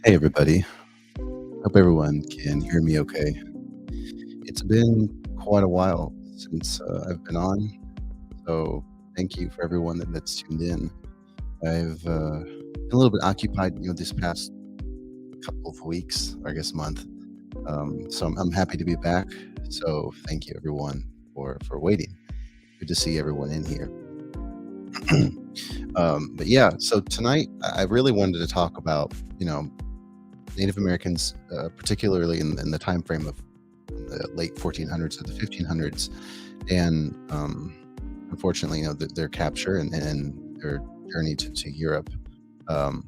Hey everybody. Hope everyone can hear me okay. It's been quite a while since I've been on, so thank you for everyone that's tuned in. I've been a little bit occupied, this past couple of weeks, or I guess month. So I'm happy to be back. So thank you everyone for waiting. Good to see everyone in here. But yeah, so tonight I really wanted to talk about Native Americans, particularly in the time frame of the late 1400s to the 1500s, and unfortunately, their capture and their journey to Europe. Um,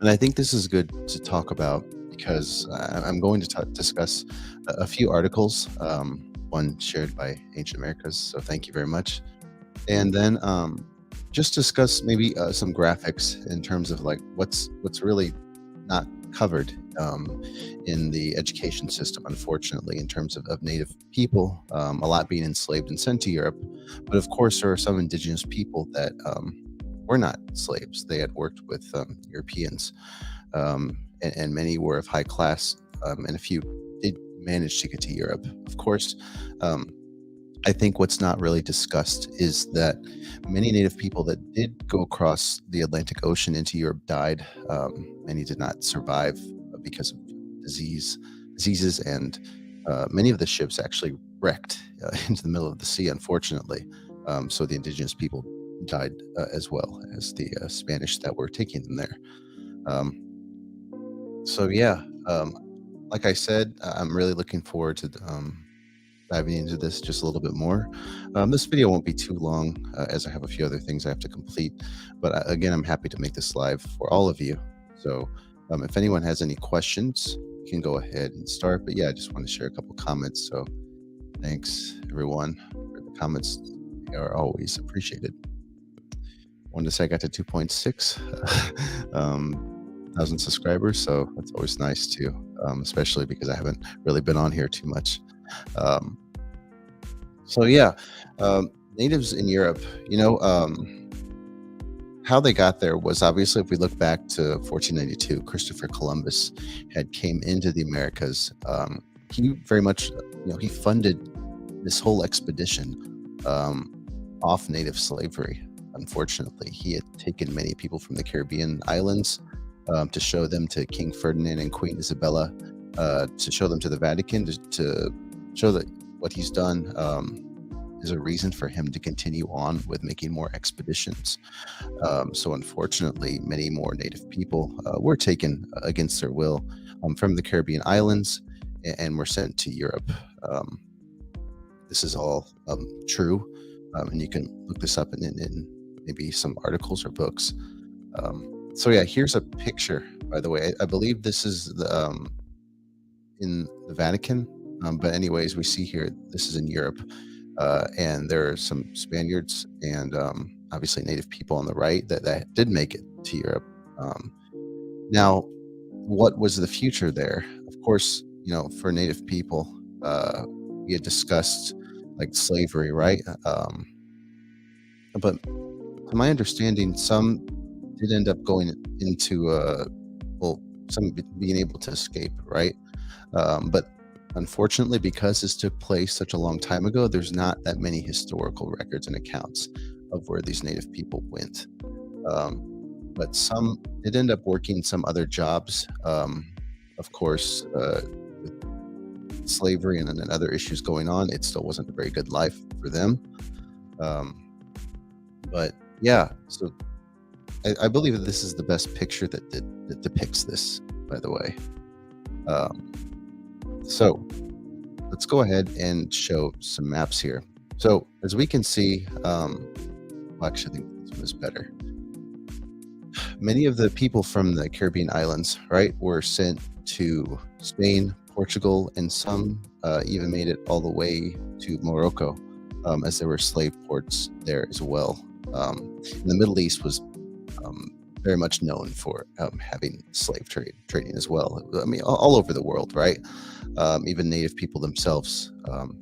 and I think this is good to talk about because I'm going to discuss a few articles. One shared by Ancient Americas, so thank you very much, and then just discuss maybe some graphics in terms of like what's really not covered in the education system, unfortunately, in terms of Native people, a lot being enslaved and sent to Europe. But of course, there are some indigenous people that were not slaves. They had worked with Europeans, and many were of high class, and a few did manage to get to Europe. Of course, um, I think what's not really discussed is that many Native people that did go across the Atlantic Ocean into Europe died. Many did not survive because of diseases, and many of the ships actually wrecked into the middle of the sea, unfortunately. So the indigenous people died as well as the Spanish that were taking them there. Um, so yeah, like I said, I'm really looking forward to diving into this just a little bit more. This video won't be too long, as I have a few other things I have to complete. But again, I'm happy to make this live for all of you. So if anyone has any questions, you can go ahead and start. But yeah, I just want to share a couple comments. So thanks everyone for the comments. They are always appreciated. Wanted to say I got to 2.6 thousand subscribers, so that's always nice too, especially because I haven't really been on here too much. Um, so yeah, natives in Europe, how they got there was obviously, if we look back to 1492, Christopher Columbus had came into the Americas. He very much, he funded this whole expedition off native slavery. Unfortunately, he had taken many people from the Caribbean islands to show them to King Ferdinand and Queen Isabella, to show them to the Vatican, to show that what he's done is a reason for him to continue on with making more expeditions. So unfortunately, many more Native people were taken against their will from the Caribbean islands and were sent to Europe. Um, this is all true, and you can look this up in maybe some articles or books. So yeah, here's a picture, by the way. I believe this is in the Vatican. But anyways, we see here, this is in Europe, and there are some Spaniards and obviously Native people on the right that did make it to Europe. Um, Now, what was the future there? Of course, for Native people, we had discussed like slavery, right? But to my understanding, some did end up going into, well, some being able to escape, right? But unfortunately, because this took place such a long time ago, there's not that many historical records and accounts of where these Native people went. But some did end up working some other jobs. Of course, with slavery and other issues going on, it still wasn't a very good life for them. Um, but yeah, so I believe that this is the best picture that depicts this, by the way. Um, so let's go ahead and show some maps here. So as we can see, well, actually, I think this one is better. Many of the people from the Caribbean islands, right, were sent to Spain, Portugal, and some even made it all the way to Morocco, as there were slave ports there as well. And the Middle East was very much known for having slave trading as well. I mean, all over the world, right? Even Native people themselves,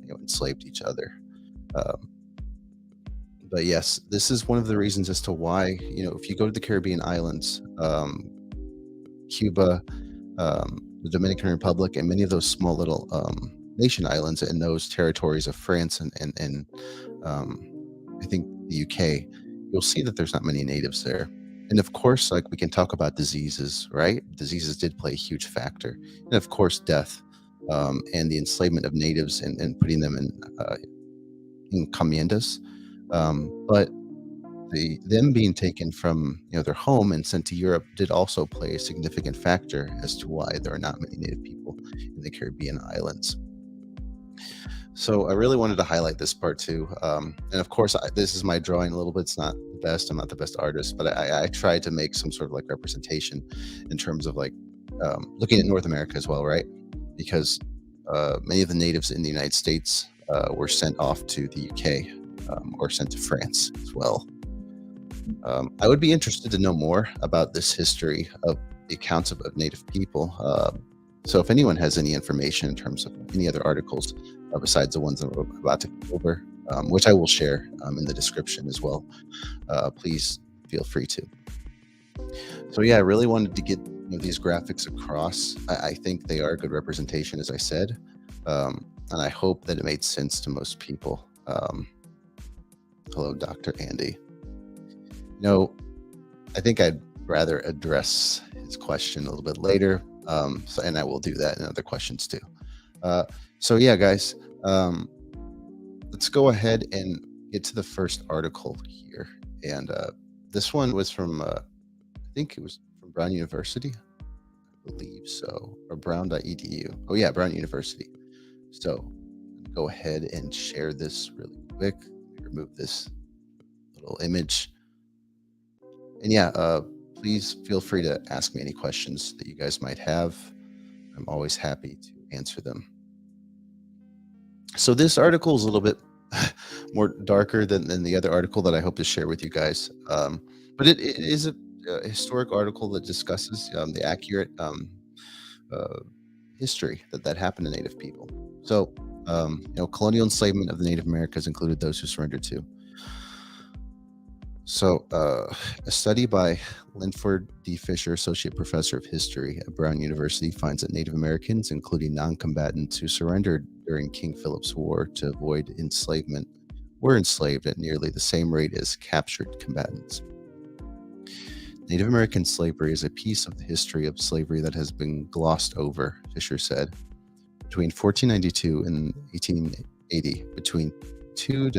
enslaved each other. Um, but yes, this is one of the reasons as to why, if you go to the Caribbean islands, Cuba, the Dominican Republic, and many of those small little nation islands in those territories of France and um, I think the UK, you'll see that there's not many natives there. And of course, like we can talk about diseases, right? Diseases did play a huge factor. And of course, death and the enslavement of natives and putting them in encomiendas. But them being taken from their home and sent to Europe did also play a significant factor as to why there are not many native people in the Caribbean islands. So I really wanted to highlight this part too. And of course, this is my drawing a little bit. It's not the best. I'm not the best artist, but I tried to make some sort of like representation in terms of like looking at North America as well, right? Because many of the natives in the United States were sent off to the UK or sent to France as well. I would be interested to know more about this history of the accounts of Native people. So if anyone has any information in terms of any other articles besides the ones I'm about to go over, which I will share in the description as well, please feel free to. So yeah, I really wanted to get these graphics across. I think they are a good representation, as I said, and I hope that it made sense to most people. Hello, Dr. Andy. I think I'd rather address his question a little bit later, and I will do that in other questions too. So yeah, guys, let's go ahead and get to the first article here. And this one was from, I think it was from Brown University, I believe so, or brown.edu. Oh yeah, Brown University. So go ahead and share this really quick. Remove this little image. And yeah, please feel free to ask me any questions that you guys might have. I'm always happy to answer them. So this article is a little bit more darker than the other article that I hope to share with you guys. But it is a historic article that discusses the accurate history that happened to Native people. So, colonial enslavement of the Native Americas included those who surrendered to. So, a study by Linford D. Fisher, Associate Professor of History at Brown University, finds that Native Americans, including non-combatants who surrendered during King Philip's War to avoid enslavement, were enslaved at nearly the same rate as captured combatants. Native American slavery is a piece of the history of slavery that has been glossed over, Fisher said. Between 1492 and 1880, between 2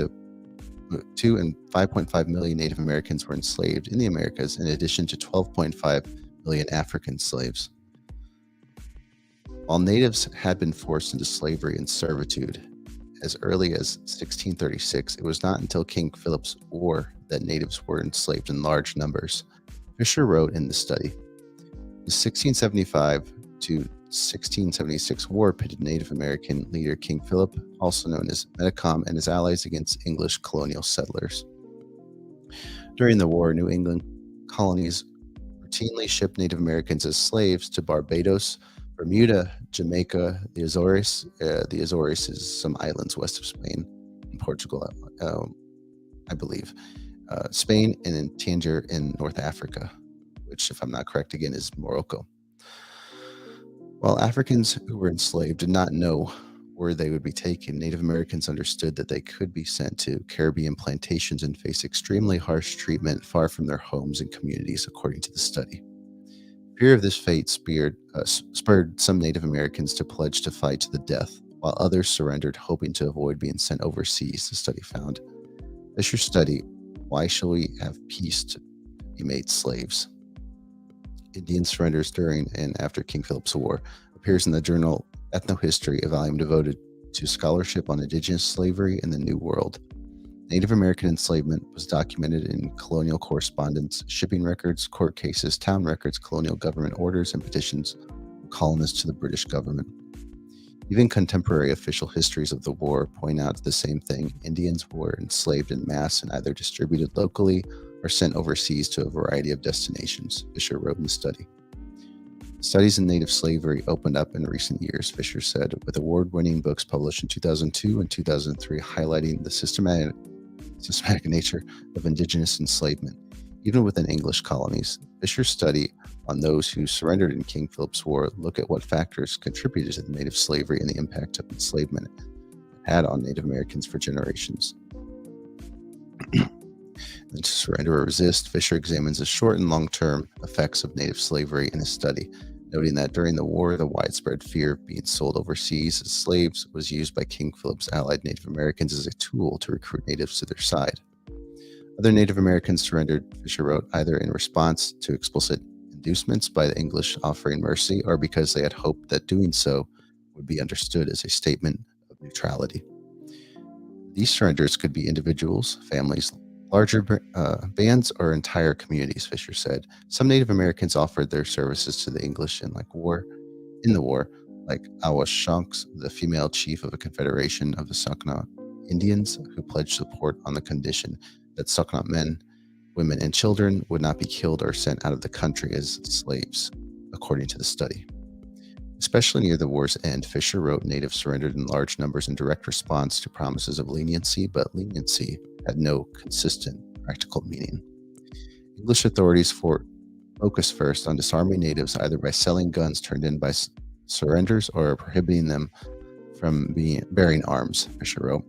and 5.5 million Native Americans were enslaved in the Americas, in addition to 12.5 million African slaves. While natives had been forced into slavery and servitude as early as 1636, it was not until King Philip's War that natives were enslaved in large numbers. Fisher wrote in the study, the 1675 to 1676 war pitted Native American leader King Philip, also known as Metacom, and his allies against English colonial settlers. During the war, New England colonies routinely shipped Native Americans as slaves to Barbados, Bermuda, Jamaica, the Azores. The Azores is some islands west of Spain and Portugal, I believe. Spain, and in Tangier in North Africa, which, if I'm not correct, again, is Morocco. While Africans who were enslaved did not know where they would be taken, Native Americans understood that they could be sent to Caribbean plantations and face extremely harsh treatment far from their homes and communities, according to the study. Fear of this fate spurred some Native Americans to pledge to fight to the death, while others surrendered, hoping to avoid being sent overseas, the study found. Fisher study, Why Shall We Have Peace to Be Made Slaves? Indian Surrenders During and After King Philip's War, appears in the journal Ethnohistory, a volume devoted to scholarship on indigenous slavery in the New World. Native American enslavement was documented in colonial correspondence, shipping records, court cases, town records, colonial government orders, and petitions from colonists to the British government. Even contemporary official histories of the war point out the same thing. Indians were enslaved in mass and either distributed locally or sent overseas to a variety of destinations, Fisher wrote in the study. Studies in native slavery opened up in recent years, Fisher said, with award-winning books published in 2002 and 2003 highlighting the systematic nature of indigenous enslavement. Even within English colonies, Fisher's study on those who surrendered in King Philip's War look at what factors contributed to the native slavery and the impact of enslavement had on Native Americans for generations. And to surrender or resist, Fisher examines the short and long-term effects of native slavery in his study, noting that during the war, the widespread fear of being sold overseas as slaves was used by King Philip's allied Native Americans as a tool to recruit natives to their side. Other Native Americans surrendered, Fisher wrote, either in response to explicit inducements by the English offering mercy or because they had hoped that doing so would be understood as a statement of neutrality. These surrenders could be individuals, families, larger bands, or entire communities, Fisher said. Some Native Americans offered their services to the English in the war, like Awashanks, the female chief of a confederation of the Saukna Indians, who pledged support on the condition that Saukna men, women, and children would not be killed or sent out of the country as slaves, according to the study. Especially near the war's end, Fisher wrote natives surrendered in large numbers in direct response to promises of leniency, but leniency had no consistent practical meaning. English authorities focused first on disarming natives either by selling guns turned in by surrenders or prohibiting them from bearing arms, Fisher wrote.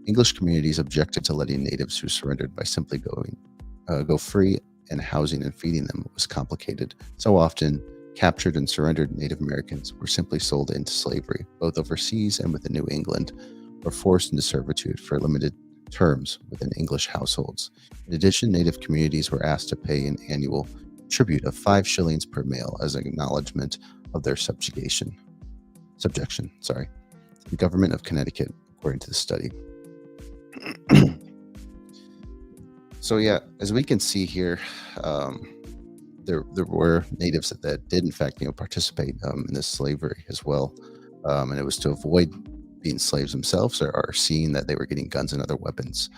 English communities objected to letting natives who surrendered by simply go free, and housing and feeding them was complicated. So often, captured and surrendered Native Americans were simply sold into slavery, both overseas and within New England, or forced into servitude for limited terms within English households. In addition, Native communities were asked to pay an annual tribute of 5 shillings per male as an acknowledgement of their subjection, to the government of Connecticut, according to the study. So yeah, as we can see here, there were natives that did in fact participate in this slavery as well, and it was to avoid being slaves themselves or seeing that they were getting guns and other weapons.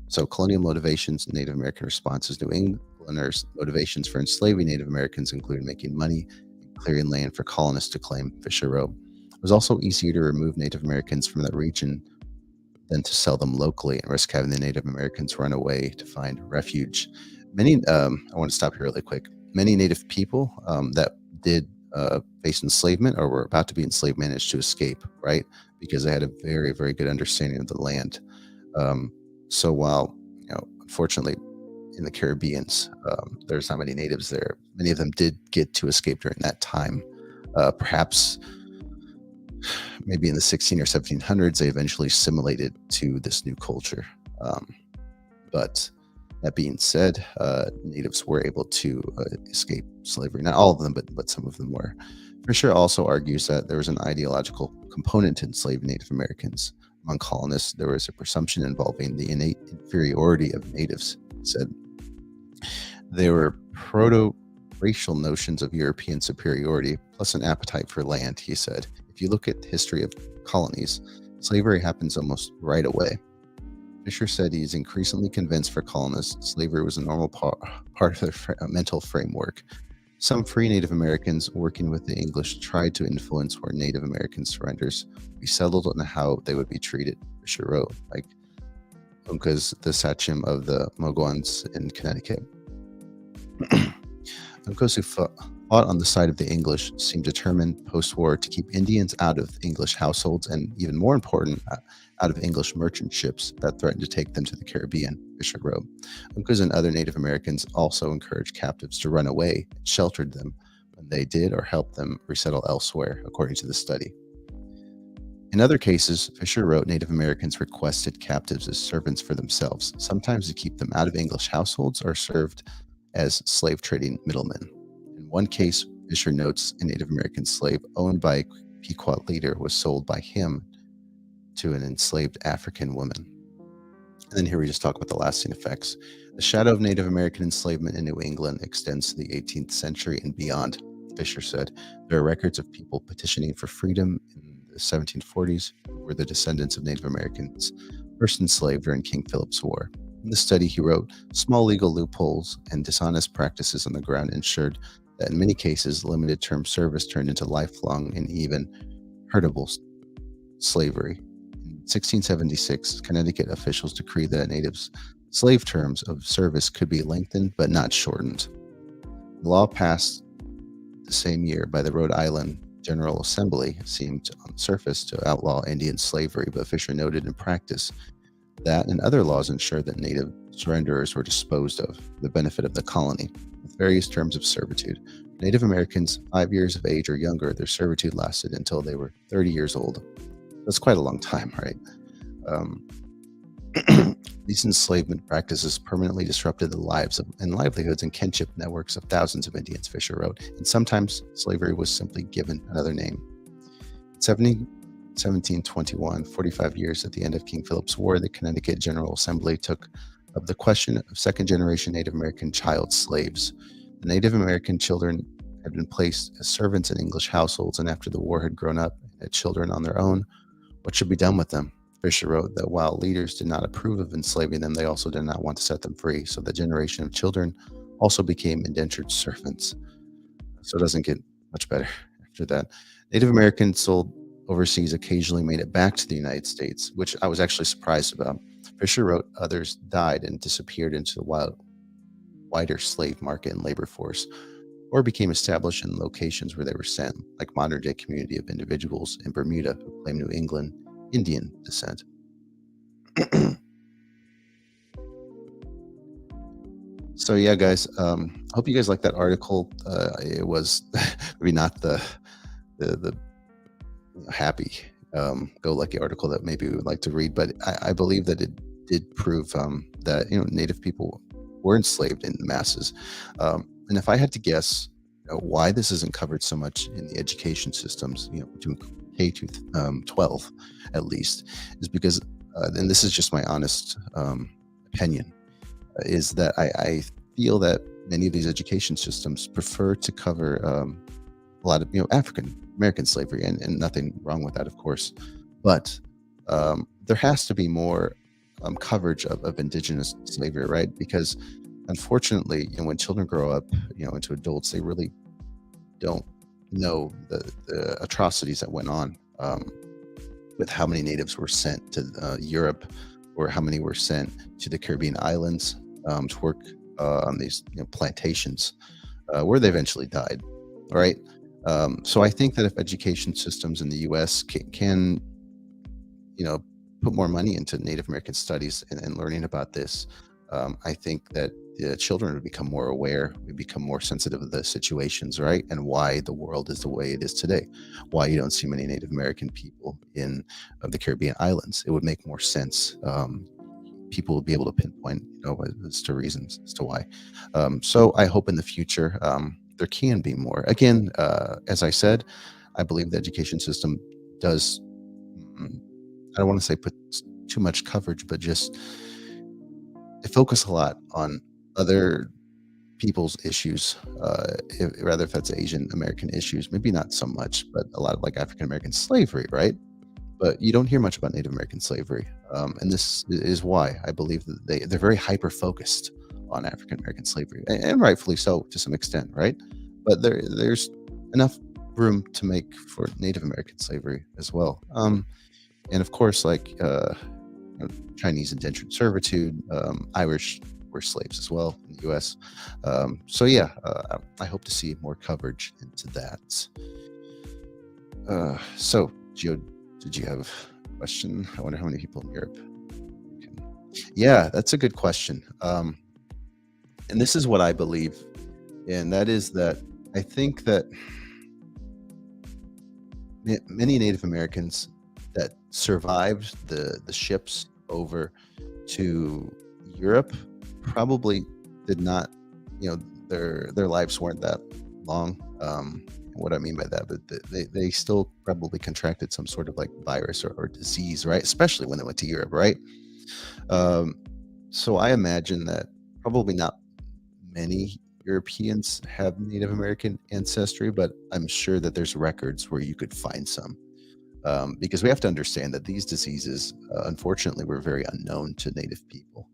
So colonial motivations and Native American responses to New Englanders' motivations for enslaving Native Americans included making money and clearing land for colonists to claim, Fisher wrote. It was also easier to remove Native Americans from that region than to sell them locally and risk having the Native Americans run away to find refuge. I want to stop here really quick. Many Native people that did face enslavement or were about to be enslaved managed to escape, right? Because they had a very, very good understanding of the land. So while, unfortunately, in the Caribbeans, there's not many natives there, many of them did get to escape during that time. Perhaps maybe in the 16 or 1700s, they eventually assimilated to this new culture. But that being said, natives were able to escape slavery. Not all of them, but some of them were. Fisher also argues that there was an ideological component to enslaving Native Americans. Among colonists, there was a presumption involving the innate inferiority of natives. He said there were proto-racial notions of European superiority, plus an appetite for land, he said. If you look at the history of colonies, slavery happens almost right away. Fisher said he is increasingly convinced for colonists slavery was a normal part of their mental framework. Some free Native Americans working with the English tried to influence where Native American surrenders would be settled and how they would be treated, Fisher wrote, like Uncas, the Sachem of the Mogwans in Connecticut. Uncas who fought on the side of the English seemed determined post-war to keep Indians out of English households and, even more important, out of English merchant ships that threatened to take them to the Caribbean, Fisher wrote. Uncas and other Native Americans also encouraged captives to run away and sheltered them when they did or helped them resettle elsewhere, according to the study. In other cases, Fisher wrote, Native Americans requested captives as servants for themselves, sometimes to keep them out of English households or served as slave trading middlemen. In one case, Fisher notes a Native American slave owned by a Pequot leader was sold by him to an enslaved African woman. And then here we just talk about the lasting effects. The shadow of Native American enslavement in New England extends to the 18th century and beyond, Fisher said. There are records of people petitioning for freedom in the 1740s who were the descendants of Native Americans first enslaved during King Philip's War. In the study, he wrote, small legal loopholes and dishonest practices on the ground ensured that in many cases, limited term service turned into lifelong and even heritable slavery. In 1676, Connecticut officials decreed that natives slave terms of service could be lengthened but not shortened. The law passed the same year by the Rhode Island General Assembly seemed on the surface to outlaw Indian slavery, but Fisher noted in practice that and other laws ensured that native surrenderers were disposed of for the benefit of the colony, with various terms of servitude. Native Americans 5 years of age or younger, their servitude lasted until they were 30 years old. That's quite a long time, right? Um, These enslavement practices permanently disrupted the lives and livelihoods and kinship networks of thousands of Indians, Fisher wrote, and sometimes slavery was simply given another name. In 1721, 45 years at the end of King Philip's War, the Connecticut General Assembly took up the question of second-generation Native American child slaves. The Native American children had been placed as servants in English households, and after the war had grown up and had children on their own, what should be done with them? Fisher wrote that while leaders did not approve of enslaving them, they also did not want to set them free. So the generation of children also became indentured servants. So it doesn't get much better after that. Native Americans sold overseas occasionally made it back to the United States, which I was actually surprised about. Fisher wrote others died and disappeared into the wider slave market and labor force, or became established in locations where they were sent, like modern-day community of individuals in Bermuda who claim New England Indian descent. So yeah, guys, hope you guys like that article. It was maybe not the happy go lucky article that maybe we would like to read, but I believe that it did prove that Native people were enslaved in masses. And if I had to guess, why this isn't covered so much in the education systems, between K to 12 at least, is because, and this is just my honest opinion, is that I feel that many of these education systems prefer to cover a lot of African American slavery, and nothing wrong with that, of course, but there has to be more coverage of indigenous slavery, right? Because unfortunately, when children grow up, into adults, they really don't know the atrocities that went on with how many natives were sent to Europe, or how many were sent to the Caribbean islands to work on these plantations, where they eventually died. Right. So I think that if education systems in the U.S. can put more money into Native American studies and learning about this, I think that the children would become more aware, we become more sensitive to the situations, right? And why the world is the way it is today, why you don't see many Native American people in the Caribbean islands. It would make more sense. People will be able to pinpoint, as to reasons as to why. So I hope in the future there can be more. Again, as I said, I believe the education system does, I don't want to say put too much coverage, but just focus a lot on other people's issues, rather if that's Asian American issues, maybe not so much, but a lot of like African American slavery, right? But you don't hear much about Native American slavery, and this is why I believe that they're very hyper focused on African American slavery, and rightfully so to some extent, right? But there's enough room to make for Native American slavery as well, and of course, like Chinese indentured servitude, Irish were slaves as well in the U.S. So yeah, I hope to see more coverage into that. So, Gio, did you have a question? I wonder how many people in Europe. Yeah, that's a good question. And this is what I believe, and that is that I think that many Native Americans that survived the ships over to Europe probably did not, their lives weren't that long. What I mean by that, but they still probably contracted some sort of like virus or disease, right? Especially when they went to Europe, right? So I imagine that probably not many Europeans have Native American ancestry, but I'm sure that there's records where you could find some. Because we have to understand that these diseases, unfortunately, were very unknown to Native people.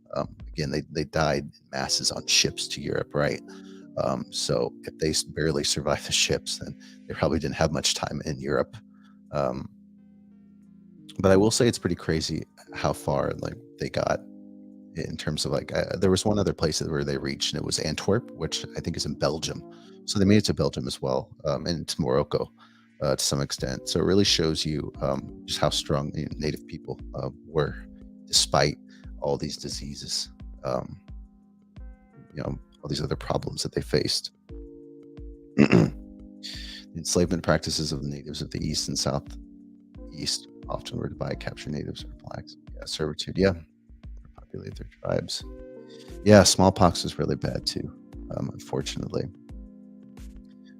Again, they died in masses on ships to Europe, right? So if they barely survived the ships, then they probably didn't have much time in Europe. But I will say it's pretty crazy how far like they got in terms of like there was one other place where they reached, and it was Antwerp, which I think is in Belgium. So they made it to Belgium as well, and to Morocco to some extent. So it really shows you just how strong Native people were, despite all these diseases, um, all these other problems that they faced. The enslavement practices of the natives of the East and Southeast often were to buy, capture natives or blacks. Yeah, servitude. Yeah, populate their tribes. Yeah, smallpox is really bad too, unfortunately.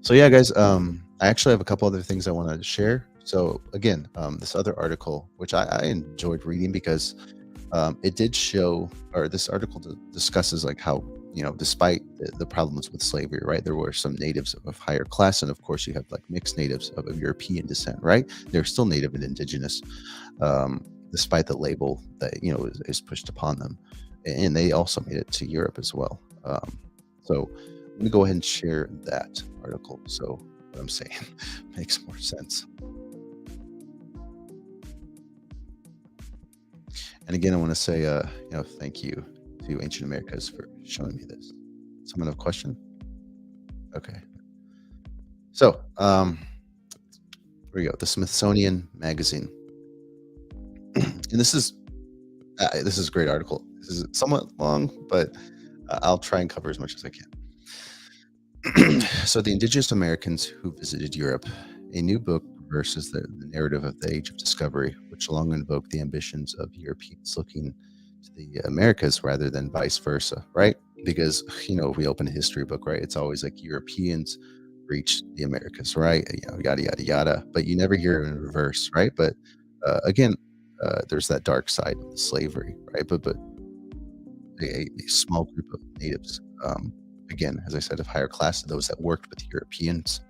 So yeah, guys, I actually have a couple other things I want to share. So again, this other article, which I enjoyed reading because it did show, or this article discusses like how, despite the problems with slavery, right, there were some natives of higher class, and of course you have like mixed natives of European descent, right? They're still native and indigenous, despite the label that is pushed upon them, and they also made it to Europe as well. So let me go ahead and share that article so what I'm saying makes more sense. And again, I want to say, thank you to Ancient Americas for showing me this. Someone have a question? Okay. So, here we go. The Smithsonian Magazine, and this is a great article. This is somewhat long, but I'll try and cover as much as I can. So, the Indigenous Americans who visited Europe, a new book versus the narrative of the Age of Discovery, which long invoked the ambitions of Europeans looking to the Americas rather than vice versa, right? Because if we open a history book, right, it's always like Europeans reached the Americas, right? Yada yada yada. But you never hear it in reverse, right? But again, there's that dark side of the slavery, right? But a small group of natives, again, as I said, of higher class, those that worked with Europeans,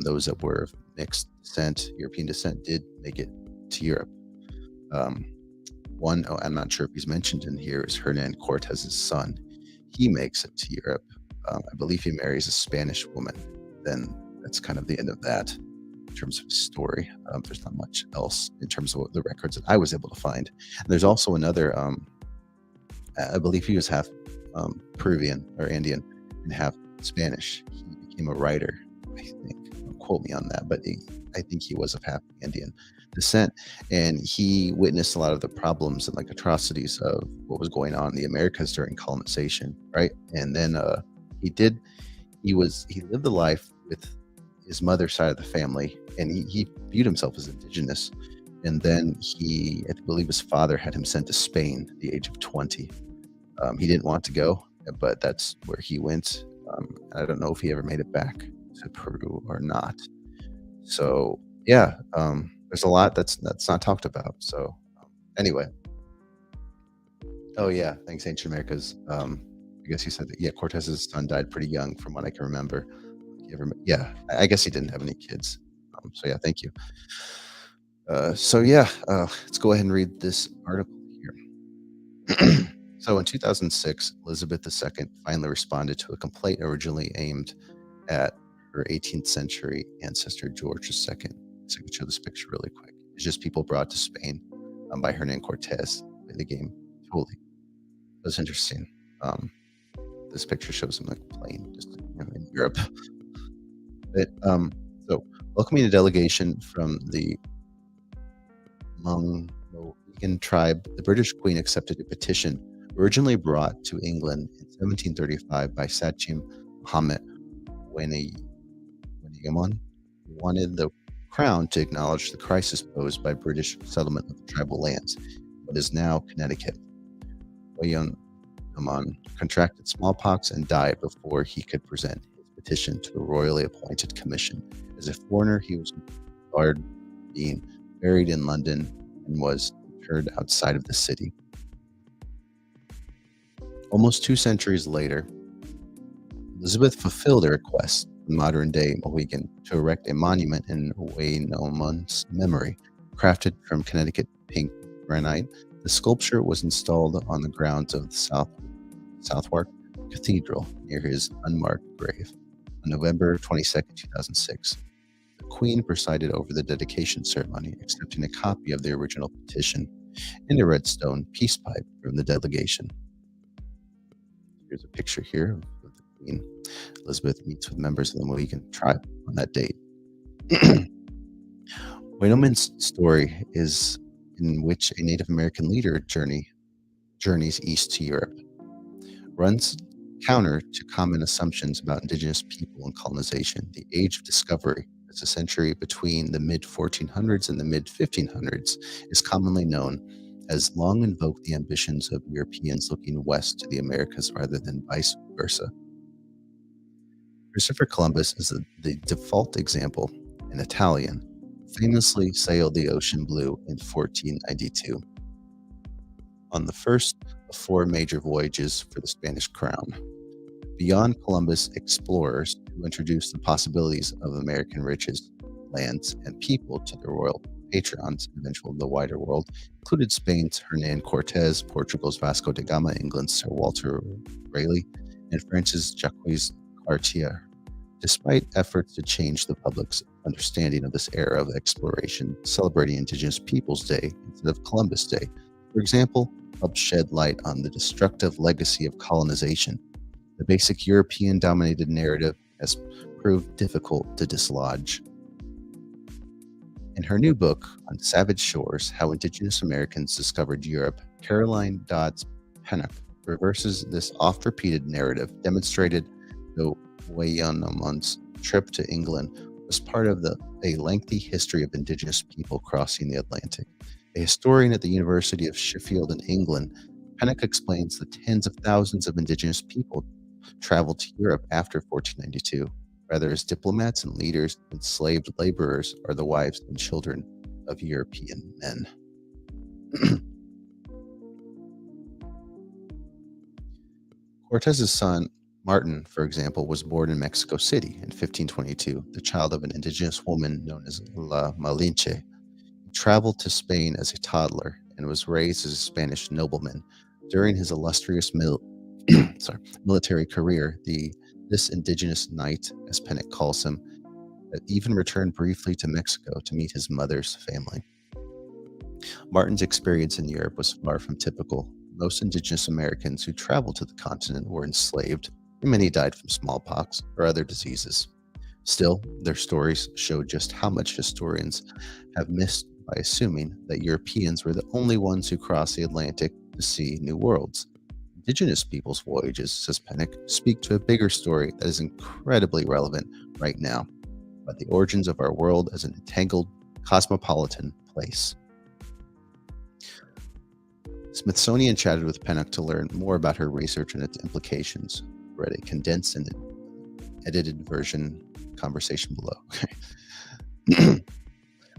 those that were of mixed descent, European descent, did make it to Europe. I'm not sure if he's mentioned in here, is Hernan Cortez's son. He makes it to Europe. I believe he marries a Spanish woman. Then that's kind of the end of that in terms of his story. There's not much else in terms of the records that I was able to find. And there's also another, I believe he was half Peruvian or Indian and half Spanish. He became a writer, I think. Don't quote me on that, but I think he was of half Indian descent, and he witnessed a lot of the problems and like atrocities of what was going on in the Americas during colonization, right? And then he lived a life with his mother's side of the family, and he viewed himself as indigenous. And then I believe his father had him sent to Spain at the age of 20. He didn't want to go, but that's where he went. I don't know if he ever made it back to Peru or not. So yeah, there's a lot that's not talked about. So anyway, oh yeah, thanks, Ancient Americas. I guess he said that, yeah, Cortez's son died pretty young, from what I can remember. Yeah, I guess he didn't have any kids. So yeah, thank you. So yeah, let's go ahead and read this article here. So in 2006, Elizabeth II finally responded to a complaint originally aimed at her 18th century ancestor George II. So I can show this picture really quick. It's just people brought to Spain by Hernan Cortez. The game totally. That's interesting. This picture shows him like playing just in Europe. But so welcoming a delegation from the Hmong tribe, the British Queen accepted a petition originally brought to England in 1735 by Sachin Muhammad Wanayaman, who wanted the Crown to acknowledge the crisis posed by British settlement of the tribal lands, what is now Connecticut. Wanayaman contracted smallpox and died before he could present his petition to the royally appointed commission. As a foreigner, he was regarded being buried in London and was interred outside of the city. Almost 2 centuries later, Elizabeth fulfilled a request from modern-day Mohegan to erect a monument in Waynoman's memory. Crafted from Connecticut pink granite, the sculpture was installed on the grounds of the Southwark Cathedral near his unmarked grave. On November 22nd, 2006, the Queen presided over the dedication ceremony, accepting a copy of the original petition. and a red stone peace pipe from the delegation. Here's a picture here of the Queen Elizabeth meets with members of the Mohegan tribe on that date. Waynoman's story is in which a Native American leader journeys east to Europe, runs counter to common assumptions about indigenous people and colonization. The Age of Discovery, as a century between the mid 1400s and the mid 1500s, is commonly known as long invoked the ambitions of Europeans looking west to the Americas rather than vice versa. Christopher Columbus is the default example. An Italian famously sailed the ocean blue in 1492 on the first of four major voyages for the Spanish crown. Beyond Columbus, explorers who introduced the possibilities of American riches, lands, and people to the royal patrons, eventually the wider world, included Spain's Hernan Cortes, Portugal's Vasco da Gama, England's Sir Walter Raleigh, and France's Jacques Cartier. Despite efforts to change the public's understanding of this era of exploration, celebrating Indigenous Peoples Day instead of Columbus Day, for example, helped shed light on the destructive legacy of colonization. The basic European-dominated narrative has proved difficult to dislodge. In her new book, On Savage Shores, How Indigenous Americans Discovered Europe, Caroline Dodds Pennock reverses this oft-repeated narrative, demonstrated the Wayanoman's trip to England was part of a lengthy history of Indigenous people crossing the Atlantic. A historian at the University of Sheffield in England, Pennock explains that tens of thousands of Indigenous people traveled to Europe after 1492, rather as diplomats and leaders. Enslaved laborers are the wives and children of European men. Cortez's son, Martin, for example, was born in Mexico City in 1522, the child of an indigenous woman known as La Malinche. He traveled to Spain as a toddler and was raised as a Spanish nobleman. During his illustrious military career, this indigenous knight, as Pennock calls him, even returned briefly to Mexico to meet his mother's family. Martin's experience in Europe was far from typical. Most indigenous Americans who traveled to the continent were enslaved, and many died from smallpox or other diseases. Still, their stories show just how much historians have missed by assuming that Europeans were the only ones who crossed the Atlantic to see new worlds. Indigenous people's voyages, says Pennock, speak to a bigger story that is incredibly relevant right now, about the origins of our world as an entangled, cosmopolitan place. Smithsonian chatted with Pennock to learn more about her research and its implications. Read a condensed and edited version conversation below.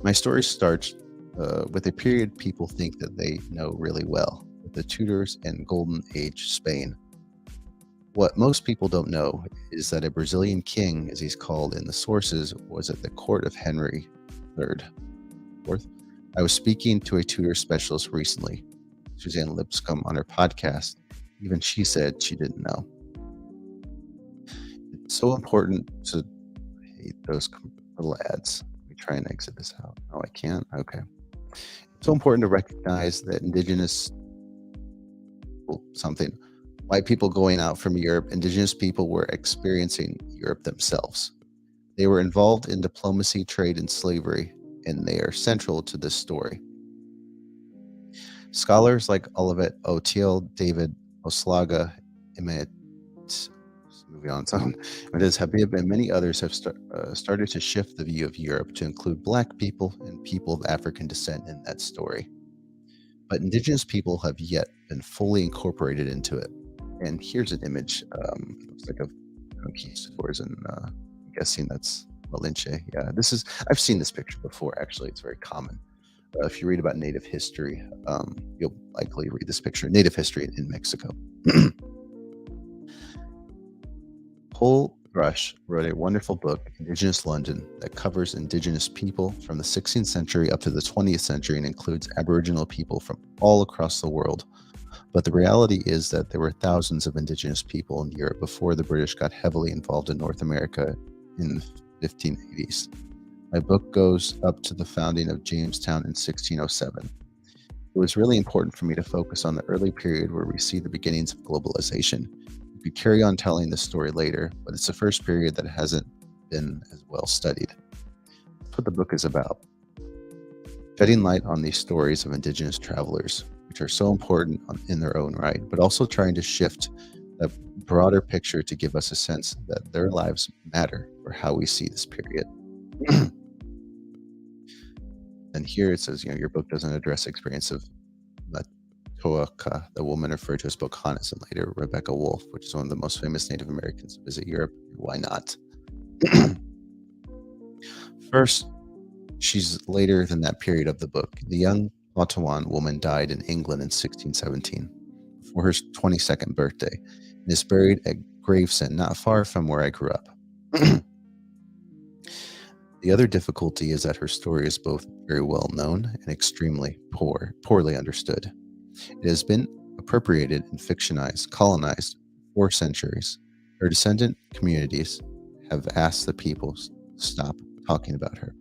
My story starts with a period people think that they know really well, with the Tudors and Golden Age Spain. What most people don't know is that a Brazilian king, as he's called in the sources, was at the court of Henry III. I was speaking to a Tudor specialist recently, Suzanne Lipscomb, on her podcast. Even she said she didn't know. It's so important to hate those little ads. Let me try and exit this out. Oh, I can't? Okay. It's so important to recognize that Indigenous white people going out from Europe, Indigenous people were experiencing Europe themselves. They were involved in diplomacy, trade, and slavery, and they are central to this story. Scholars like Olivet O'Teal, David Oslaga, moving on, Habib, and many others have started to shift the view of Europe to include Black people and people of African descent in that story. But Indigenous people have yet been fully incorporated into it. And here's an image. Looks like a conquistadors, and I'm guessing that's Malinche. Yeah, I've seen this picture before. Actually, it's very common. If you read about Native history, you'll likely read this picture. Native history in Mexico. Paul Rush wrote a wonderful book, Indigenous London, that covers Indigenous people from the 16th century up to the 20th century and includes Aboriginal people from all across the world. But the reality is that there were thousands of Indigenous people in Europe before the British got heavily involved in North America in the 1580s. My book goes up to the founding of Jamestown in 1607. It was really important for me to focus on the early period where we see the beginnings of globalization. You could carry on telling this story later, but it's the first period that hasn't been as well studied. That's what the book is about. Shedding light on these stories of Indigenous travelers, which are so important in their own right, but also trying to shift a broader picture to give us a sense that their lives matter for how we see this period. And here it says, your book doesn't address the experience of Matoaka, the woman referred to as Pocahontas, and later Rebecca Wolf, which is one of the most famous Native Americans to visit Europe. Why not? First, she's later than that period of the book. The young Matawan woman died in England in 1617 for her 22nd birthday and is buried at Gravesend, not far from where I grew up. The other difficulty is that her story is both very well known and extremely poorly understood. It has been appropriated and fictionized, colonized for centuries. Her descendant communities have asked the people to stop talking about her.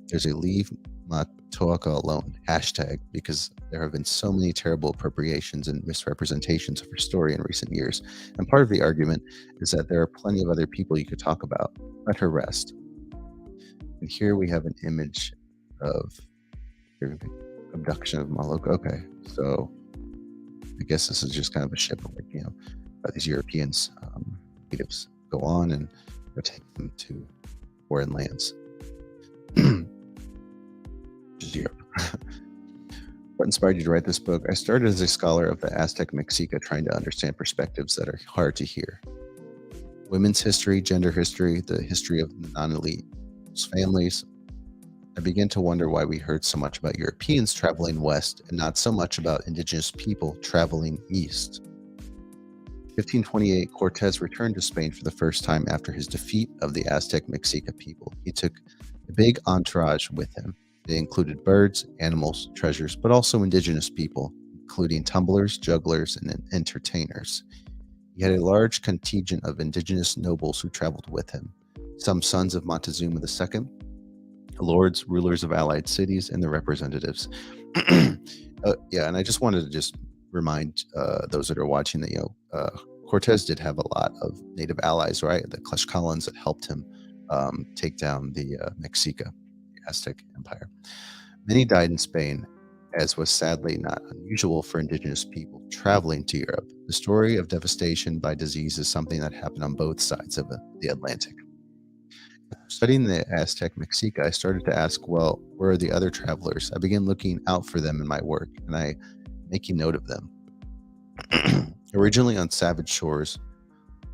There's a Leave Matoaka Alone hashtag because there have been so many terrible appropriations and misrepresentations of her story in recent years. And part of the argument is that there are plenty of other people you could talk about. Let her rest. And here we have an image of abduction of Maloka. Okay, so I guess this is just kind of a ship of these Europeans, natives go on and take them to foreign lands. Europe. What inspired you to write this book? I started as a scholar of the Aztec Mexica, trying to understand perspectives that are hard to hear. Women's history, gender history, the history of the non-elite families. I began to wonder why we heard so much about Europeans traveling west and not so much about indigenous people traveling east. In 1528, Cortez returned to Spain for the first time after his defeat of the Aztec Mexica people. He took a big entourage with him. They included birds, animals, treasures, but also indigenous people, including tumblers, jugglers, and entertainers. He had a large contingent of indigenous nobles who traveled with him, some sons of Montezuma II, lords, rulers of allied cities, and their representatives. And I just wanted to remind those that are watching that Cortez did have a lot of native allies, right? The Tlaxcalans that helped him take down the Mexica, the Aztec Empire. Many died in Spain, as was sadly not unusual for indigenous people traveling to Europe. The story of devastation by disease is something that happened on both sides of the Atlantic. Studying the Aztec Mexica, I started to ask, well, where are the other travelers? I began looking out for them in my work, and I making note of them. Originally on Savage Shores,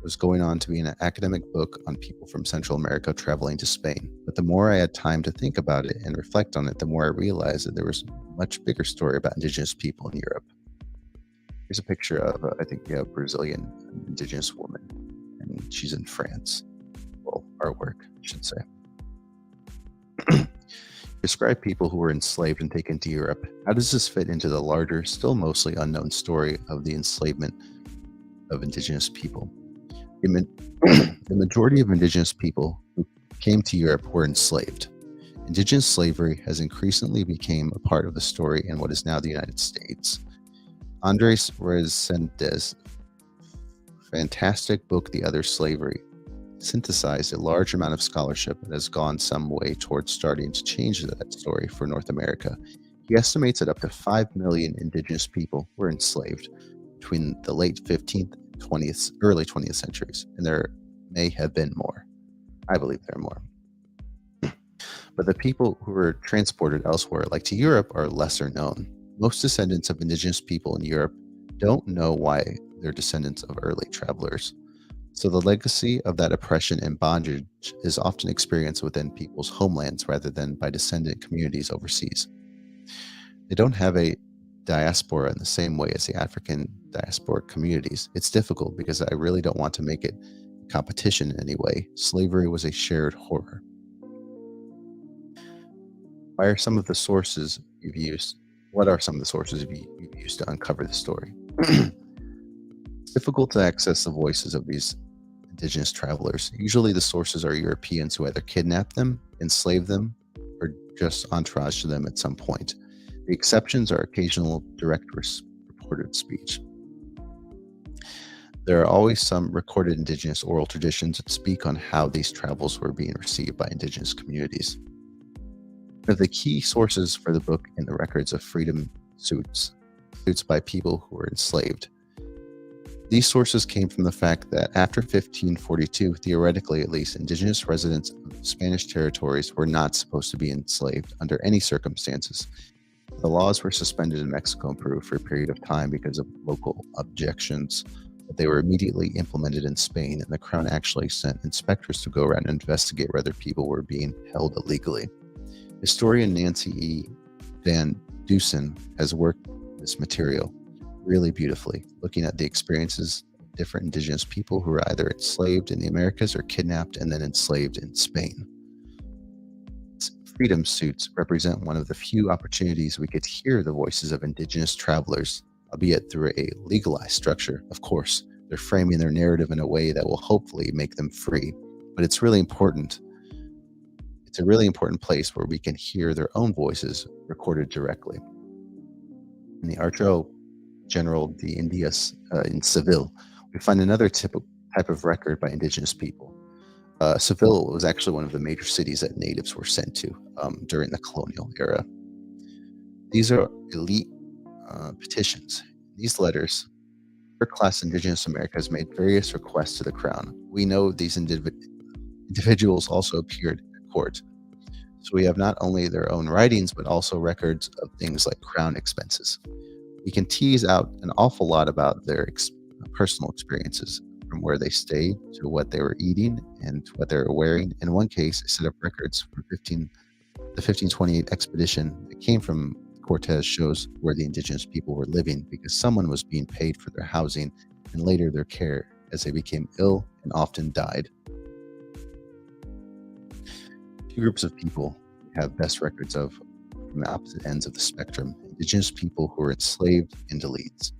was going on to be an academic book on people from Central America traveling to Spain. But the more I had time to think about it and reflect on it, the more I realized that there was a much bigger story about indigenous people in Europe. Here's a picture of, a Brazilian indigenous woman, and she's in France. Well, artwork, I should say. Describe people who were enslaved and taken to Europe. How does this fit into the larger, still mostly unknown story of the enslavement of indigenous people? The majority of indigenous people who came to Europe were enslaved. Indigenous slavery has increasingly become a part of the story in what is now the United States. Andres Reséndez's fantastic book, The Other Slavery, synthesized a large amount of scholarship that has gone some way towards starting to change that story for North America. He estimates that up to 5 million indigenous people were enslaved between the late 15th and 20th, early 20th centuries, and there may have been more. I believe there are more. But the people who were transported elsewhere, like to Europe, are lesser known. Most descendants of indigenous people in Europe don't know why they're descendants of early travelers. So the legacy of that oppression and bondage is often experienced within people's homelands rather than by descendant communities overseas. They don't have a diaspora in the same way as the African diasporic communities. It's difficult because I really don't want to make it competition in any way. Slavery was a shared horror. What are some of the sources you've used to uncover the story? It's difficult to access the voices of these indigenous travelers. Usually the sources are Europeans who either kidnapped them, enslaved them, or just entourage to them at some point. The exceptions are occasional direct reported speech. There are always some recorded Indigenous oral traditions that speak on how these travels were being received by Indigenous communities. One of the key sources for the book in the records of freedom suits by people who were enslaved. These sources came from the fact that after 1542, theoretically at least, Indigenous residents of Spanish territories were not supposed to be enslaved under any circumstances. The laws were suspended in Mexico and Peru for a period of time because of local objections, but they were immediately implemented in Spain, and the crown actually sent inspectors to go around and investigate whether people were being held illegally. Historian Nancy E. Van Dusen has worked this material really beautifully, looking at the experiences of different Indigenous people who were either enslaved in the Americas or kidnapped and then enslaved in Spain. Freedom suits represent one of the few opportunities we could hear the voices of Indigenous travelers, albeit through a legalized structure. Of course, they're framing their narrative in a way that will hopefully make them free, but it's really important. It's a really important place where we can hear their own voices recorded directly. In the Archivo General de Indias in Seville, we find another type of record by Indigenous people. Seville was actually one of the major cities that natives were sent to during the colonial era. These are elite petitions. These letters, upper-class Indigenous Americans made various requests to the crown. We know these individuals also appeared at court. So we have not only their own writings, but also records of things like crown expenses. We can tease out an awful lot about their personal experiences, from where they stayed to what they were eating and what they were wearing. In one case, a set of records from the 1528 expedition that came from Cortez shows where the Indigenous people were living because someone was being paid for their housing and later their care as they became ill and often died. Two groups of people we have best records of from the opposite ends of the spectrum: Indigenous people who were enslaved and elites.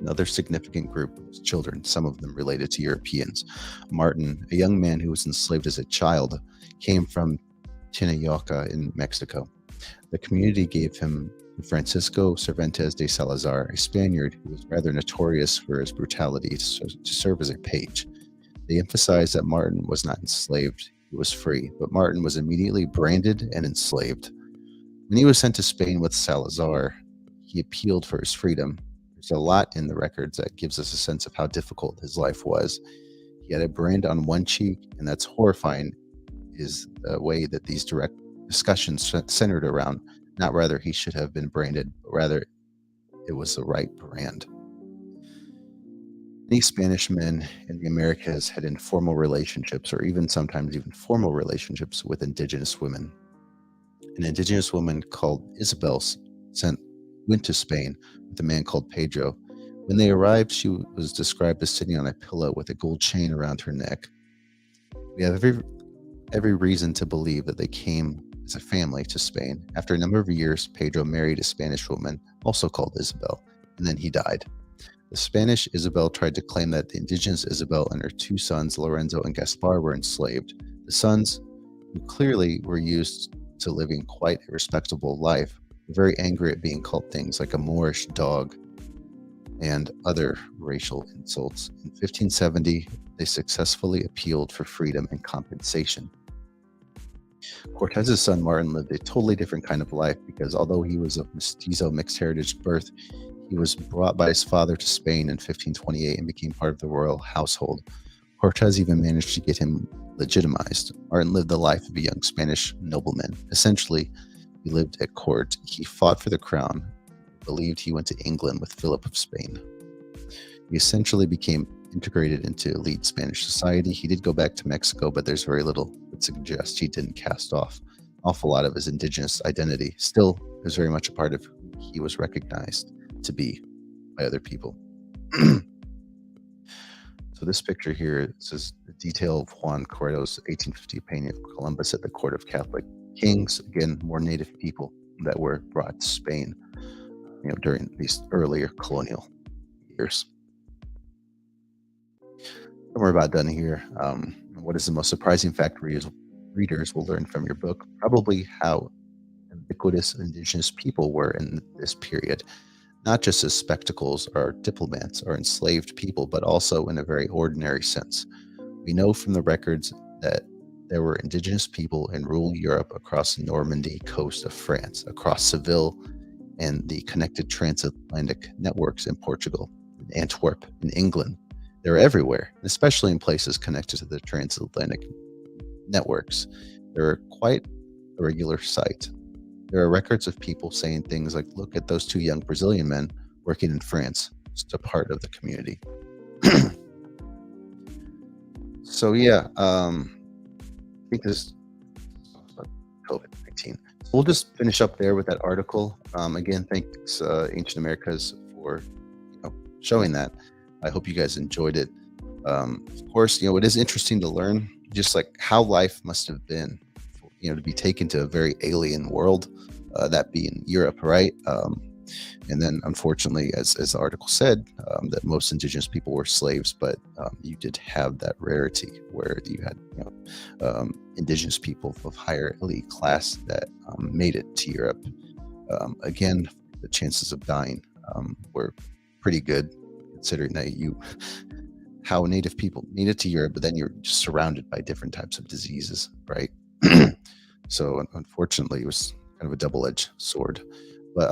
Another significant group was children, some of them related to Europeans. Martin, a young man who was enslaved as a child, came from Tinayaca in Mexico. The community gave him Francisco Cervantes de Salazar, a Spaniard who was rather notorious for his brutality, to serve as a page. They emphasized that Martin was not enslaved, he was free, but Martin was immediately branded and enslaved. When he was sent to Spain with Salazar, he appealed for his freedom. There's a lot in the records that gives us a sense of how difficult his life was. He had a brand on one cheek, and that's horrifying, is the way that these direct discussions centered around, not rather he should have been branded, but rather it was the right brand. Many Spanish men in the Americas had informal relationships, or even sometimes even formal relationships, with Indigenous women. An Indigenous woman called Isabel went to Spain with a man called Pedro. When they arrived, she was described as sitting on a pillow with a gold chain around her neck. We have every reason to believe that they came as a family to Spain. After a number of years, Pedro married a Spanish woman, also called Isabel, and then he died. The Spanish Isabel tried to claim that the Indigenous Isabel and her two sons, Lorenzo and Gaspar, were enslaved. The sons, who clearly were used to living quite a respectable life, were very angry at being called things like a Moorish dog and other racial insults. In 1570, they successfully appealed for freedom and compensation. Cortez's son Martin lived a totally different kind of life because although he was of mestizo mixed heritage birth, he was brought by his father to Spain in 1528 and became part of the royal household. Cortez even managed to get him legitimized. Martin lived the life of a young Spanish nobleman. Essentially, he lived at court. He fought for the crown, believed he went to England with Philip of Spain. He essentially became integrated into elite Spanish society. He did go back to Mexico, but there's very little that suggests he didn't cast off an awful lot of his Indigenous identity. Still, it was very much a part of who he was recognized to be by other people. So this picture here says the detail of Juan Corredo's 1850 painting of Columbus at the court of Catholic kings. Again, more native people that were brought to Spain, during these earlier colonial years. And we're about done here. What is the most surprising fact readers will learn from your book? Probably how ubiquitous indigenous people were in this period, not just as spectacles or diplomats or enslaved people, but also in a very ordinary sense. We know from the records that there were indigenous people in rural Europe across the Normandy coast of France, across Seville and the connected transatlantic networks in Portugal, in Antwerp, in England. They're everywhere, especially in places connected to the transatlantic networks. They're quite a regular sight. There are records of people saying things like, look at those two young Brazilian men working in France, just a part of the community. So, yeah, I think this COVID-19. So we'll just finish up there with that article. Again, thanks, Ancient Americas, for showing that. I hope you guys enjoyed it. Of course, it is interesting to learn just like how life must have been, to be taken to a very alien world, that being Europe, right? And then, unfortunately, as the article said, that most indigenous people were slaves, but you did have that rarity where you had indigenous people of higher elite class that made it to Europe. Again, the chances of dying were pretty good, considering that how native people made it to Europe, but then you're just surrounded by different types of diseases, right? So unfortunately, it was kind of a double-edged sword. But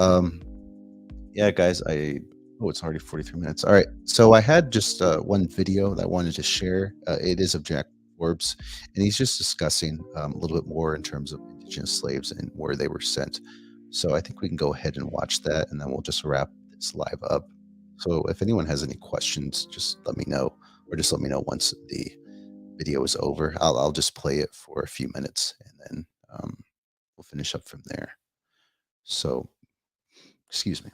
yeah, guys, it's already 43 minutes. All right, so I had just one video that I wanted to share. It is of Jack Forbes, and he's just discussing a little bit more in terms of indigenous slaves and where they were sent. So I think we can go ahead and watch that, and then we'll just wrap this live up. So if anyone has any questions, just let me know, or just let me know once the video is over. I'll just play it for a few minutes, and then we'll finish up from there. So, excuse me.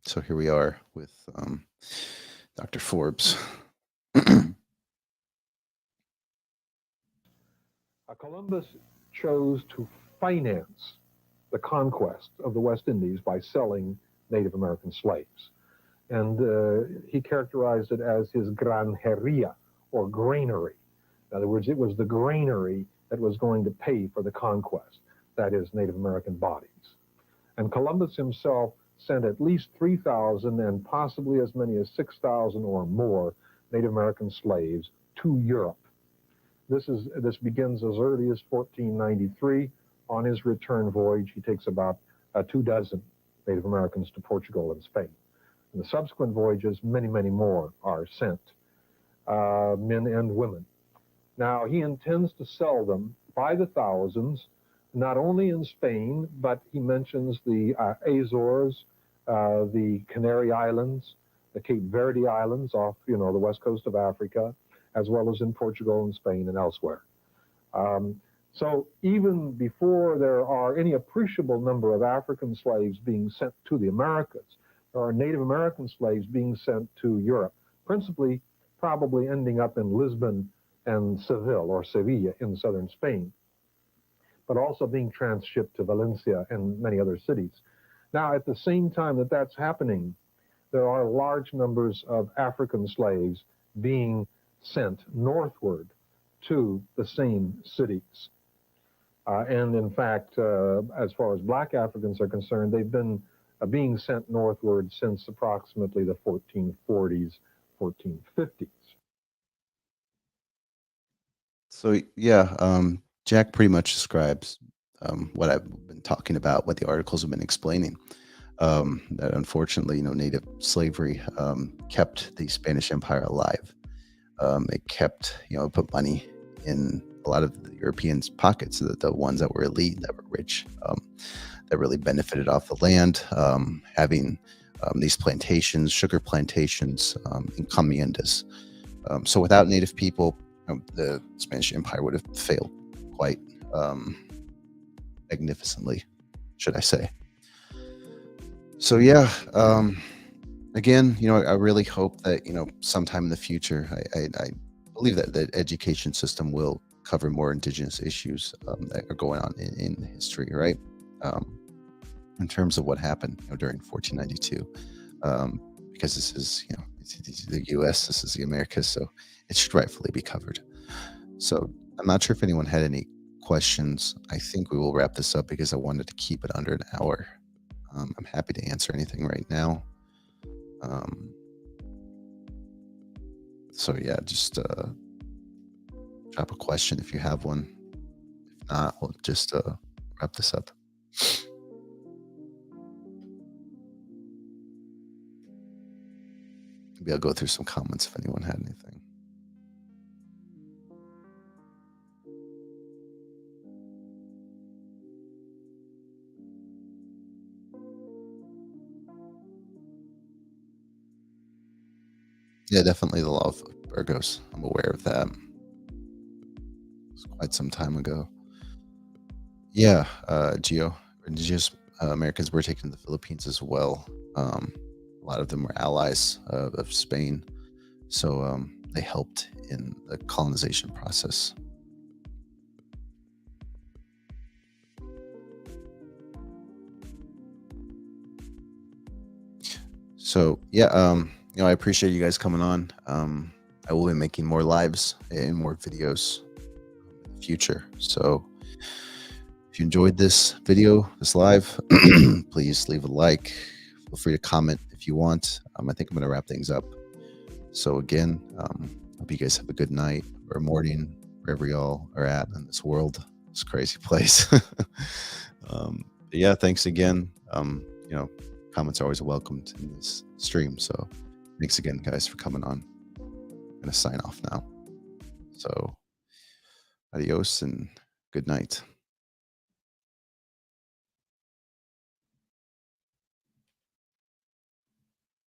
So here we are with Dr. Forbes. Columbus chose to finance the conquest of the West Indies by selling Native American slaves. And he characterized it as his granjeria, or granary. In other words, it was the granary that was going to pay for the conquest, that is, Native American bodies. And Columbus himself sent at least 3,000 and possibly as many as 6,000 or more Native American slaves to Europe. This begins as early as 1493. On his return voyage, he takes about 24 Native Americans to Portugal and Spain. In the subsequent voyages, many, many more are sent, men and women. Now, he intends to sell them by the thousands, not only in Spain, but he mentions the Azores, the Canary Islands, the Cape Verde Islands off, the west coast of Africa, as well as in Portugal and Spain and elsewhere. So even before there are any appreciable number of African slaves being sent to the Americas, there are Native American slaves being sent to Europe, principally probably ending up in Lisbon and Seville or Sevilla in southern Spain, but also being transshipped to Valencia and many other cities. Now, at the same time that that's happening, there are large numbers of African slaves being sent northward to the same cities. And in fact, as far as black Africans are concerned, they've been being sent northward since approximately the 1440s, 1450s. So yeah, Jack pretty much describes what I've been talking about, what the articles have been explaining. That unfortunately, native slavery kept the Spanish Empire alive. It kept, put money in a lot of the Europeans' pockets, the ones that were elite, that were rich, that really benefited off the land, having these plantations, sugar plantations, encomiendas. So without native people, the Spanish Empire would have failed quite magnificently, should I say. So yeah, again, I really hope that, sometime in the future, I believe that the education system will cover more indigenous issues that are going on in history, right? In terms of what happened during 1492, because this is, it's the U.S., this is the Americas, so it should rightfully be covered. So I'm not sure if anyone had any questions. I think we will wrap this up because I wanted to keep it under an hour. I'm happy to answer anything right now. Um, so yeah, just drop a question if you have one. If not, we'll just wrap this up. Maybe I'll go through some comments if anyone had anything. Yeah, definitely the law of Burgos. I'm aware of that. It's quite some time ago. Yeah, Indigenous Americans were taken to the Philippines as well. A lot of them were allies of Spain, so they helped in the colonization process. So yeah, I appreciate you guys coming on. I will be making more lives and more videos in the future. So if you enjoyed this video, this live, please leave a like. Feel free to comment if you want. I think I'm going to wrap things up. So again, hope you guys have a good night or morning, wherever y'all are at in this world, this crazy place. Yeah, thanks again. Comments are always welcomed in this stream. So thanks again, guys, for coming on. I'm going to sign off now. So adios and good night.